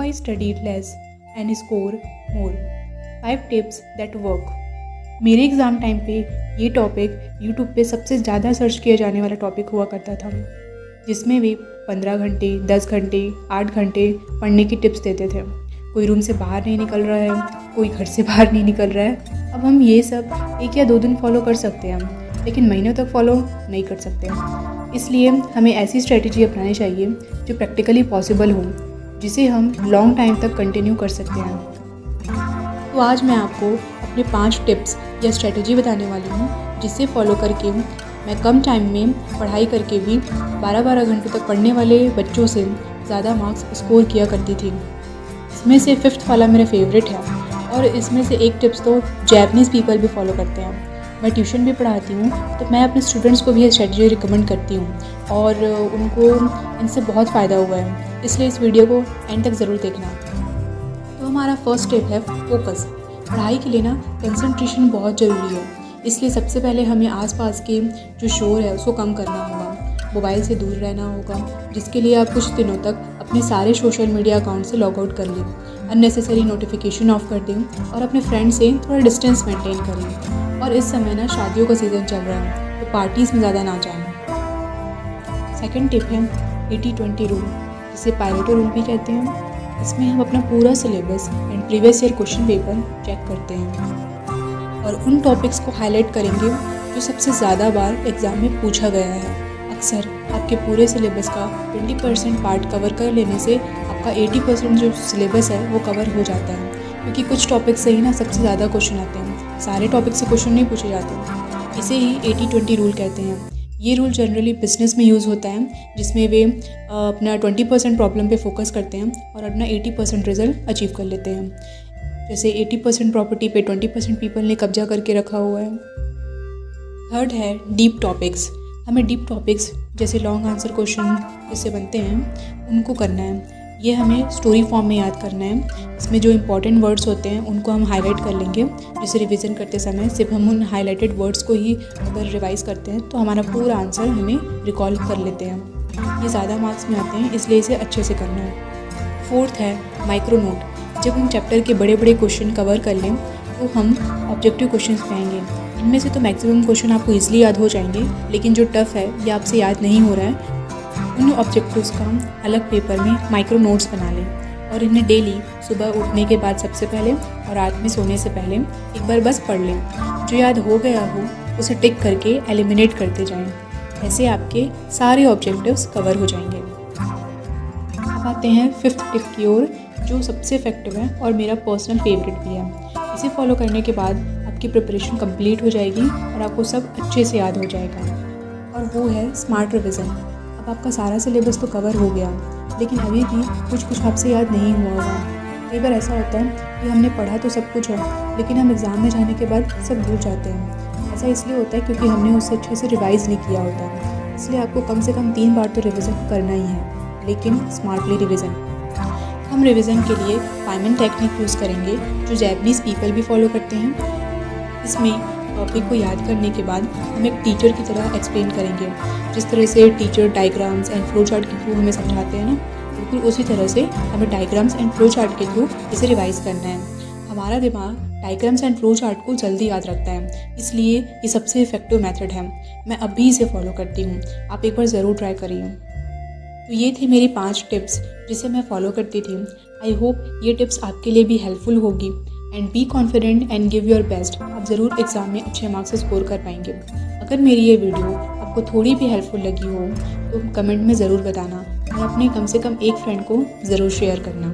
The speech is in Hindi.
I studied less and score more. 5 tips that work. मेरे एग्ज़ाम टाइम पे ये टॉपिक यूट्यूब पे सबसे ज़्यादा सर्च किया जाने वाला टॉपिक हुआ करता था, जिसमें वे 15 घंटे, 10 घंटे, 8 घंटे पढ़ने की टिप्स देते थे। कोई रूम से बाहर नहीं निकल रहा है, कोई घर से बाहर नहीं निकल रहा है। अब हम ये सब 1 या 2 दिन फॉलो कर सकते हैं, लेकिन महीनों तक फॉलो नहीं कर सकते। इसलिए हमें ऐसी स्ट्रेटजी अपनानी चाहिए जो प्रैक्टिकली पॉसिबल हो, जिसे हम लॉन्ग टाइम तक कंटिन्यू कर सकते हैं। तो आज मैं आपको अपने 5 टिप्स या स्ट्रेटजी बताने वाली हूँ, जिसे फॉलो करके मैं कम टाइम में पढ़ाई करके भी 12-12 घंटे तक पढ़ने वाले बच्चों से ज़्यादा मार्क्स स्कोर किया करती थी। इसमें से 5th वाला मेरा फेवरेट है, और इसमें से एक टिप्स तो जैपनीज़ पीपल भी फॉलो करते हैं। मैं ट्यूशन भी पढ़ाती हूँ, तो मैं अपने स्टूडेंट्स को भी ये स्ट्रेटजी रिकमेंड करती हूँ और उनको इनसे बहुत फ़ायदा हुआ है। इसलिए इस वीडियो को एंड तक ज़रूर देखना। तो हमारा फर्स्ट टिप है फोकस। पढ़ाई के लिए ना कंसंट्रेशन बहुत ज़रूरी है, इसलिए सबसे पहले हमें आसपास के जो शोर है उसको कम करना होगा, मोबाइल से दूर रहना होगा, जिसके लिए आप कुछ दिनों तक अपने सारे सोशल मीडिया अकाउंट से लॉग आउट कर लें, अननेसेसरी नोटिफिकेशन ऑफ कर दें और अपने फ्रेंड से थोड़ा डिस्टेंस मेंटेन करें। और इस समय ना शादियों का सीज़न चल रहा है, तो पार्टीज़ में ज़्यादा ना जाएं। सेकेंड टिप है 80-20 रूल, जिसे पायरेटो रूल भी कहते हैं। इसमें हम अपना पूरा syllabus and previous year question paper check करते हैं और उन टॉपिक्स को हाईलाइट करेंगे जो सबसे ज़्यादा बार एग्ज़ाम में पूछा गया है। अक्सर आपके पूरे सिलेबस का 20% पार्ट कवर कर लेने से आपका 80% जो सिलेबस है वो कवर हो जाता है, क्योंकि कुछ टॉपिक से ही ना सबसे ज़्यादा क्वेश्चन आते हैं, सारे टॉपिक से क्वेश्चन नहीं पूछे जाते। इसे ही 80-20 रूल कहते हैं। ये रूल जनरली बिजनेस में यूज़ होता है, जिसमें वे अपना 20% प्रॉब्लम पे फोकस करते हैं और अपना 80% रिजल्ट अचीव कर लेते हैं। जैसे 80% प्रॉपर्टी पे 20% पीपल ने कब्जा करके रखा हुआ है। थर्ड है डीप टॉपिक्स। हमें डीप टॉपिक्स जैसे लॉन्ग आंसर क्वेश्चन जिससे बनते हैं उनको करना है। ये हमें स्टोरी फॉर्म में याद करना है। इसमें जो इंपॉर्टेंट वर्ड्स होते हैं उनको हम हाईलाइट कर लेंगे, जिसे रिवीजन करते समय सिर्फ हम उन हाईलाइटेड वर्ड्स को ही अगर रिवाइज़ करते हैं तो हमारा पूरा आंसर हमें रिकॉल कर लेते हैं। ये ज़्यादा मार्क्स में आते हैं, इसलिए इसे अच्छे से करना है। फोर्थ है माइक्रो नोट। जब हम चैप्टर के बड़े बड़े क्वेश्चन कवर कर लें तो हम ऑब्जेक्टिव क्वेश्चन पे आएंगे। इनमें से तो मैक्सिमम क्वेश्चन आपको ईजिली याद हो जाएंगे, लेकिन जो टफ़ है ये आपसे याद नहीं हो रहा है, उन ऑब्जेक्टिव्स का अलग पेपर में माइक्रो नोट्स बना लें और इन्हें डेली सुबह उठने के बाद सबसे पहले और रात में सोने से पहले एक बार बस पढ़ लें। जो याद हो गया हो उसे टिक करके एलिमिनेट करते जाएं। ऐसे आपके सारे ऑब्जेक्टिव्स कवर हो जाएंगे। अब आते हैं 5th टिप की ओर, जो सबसे इफेक्टिव है और मेरा पर्सनल फेवरेट भी है। इसे फॉलो करने के बाद आपकी प्रिपरेशन कंप्लीट हो जाएगी और आपको सब अच्छे से याद हो जाएगा, और वो है स्मार्ट रिविज़न। अब आपका सारा सिलेबस तो कवर हो गया, लेकिन अभी भी कुछ आपसे याद नहीं हुआ होगा। कई बार ऐसा होता है कि हमने पढ़ा तो सब कुछ है, लेकिन हम एग्ज़ाम में जाने के बाद सब भूल जाते हैं। ऐसा इसलिए होता है क्योंकि हमने उससे अच्छे से रिवाइज़ नहीं किया होता। इसलिए आपको कम से कम 3 बार तो रिविज़न करना ही है, लेकिन स्मार्टली रिविज़न। हम रिविज़न के लिए पाइमन टेक्निक यूज़ करेंगे, जो जैपनीज़ पीपल भी फॉलो करते हैं। इसमें टॉपिक को याद करने के बाद हम एक टीचर की तरह एक्सप्लेन करेंगे। जिस तरह से teacher diagrams and flow chart के थ्रू हमें समझाते हैं ना, बिल्कुल उसी तरह से हमें डायग्राम्स एंड फ्लो चार्ट के थ्रू इसे रिवाइज़ करना है। हमारा दिमाग डायग्राम्स एंड फ्लो चार्ट को जल्दी याद रखता है, इसलिए ये सबसे इफेक्टिव मेथड है। मैं अभी इसे फॉलो करती हूँ, आप एक बार ज़रूर ट्राई करिए। तो ये थी मेरी 5 टिप्स जिसे मैं फॉलो करती थी। आई होप ये टिप्स आपके लिए भी हेल्पफुल होगी। And be confident and give your best. आप ज़रूर एग्ज़ाम में अच्छे मार्क्स स्कोर कर पाएंगे। अगर मेरी ये वीडियो आपको थोड़ी भी हेल्पफुल लगी हो तो कमेंट में ज़रूर बताना और अपने कम से कम एक फ्रेंड को ज़रूर शेयर करना।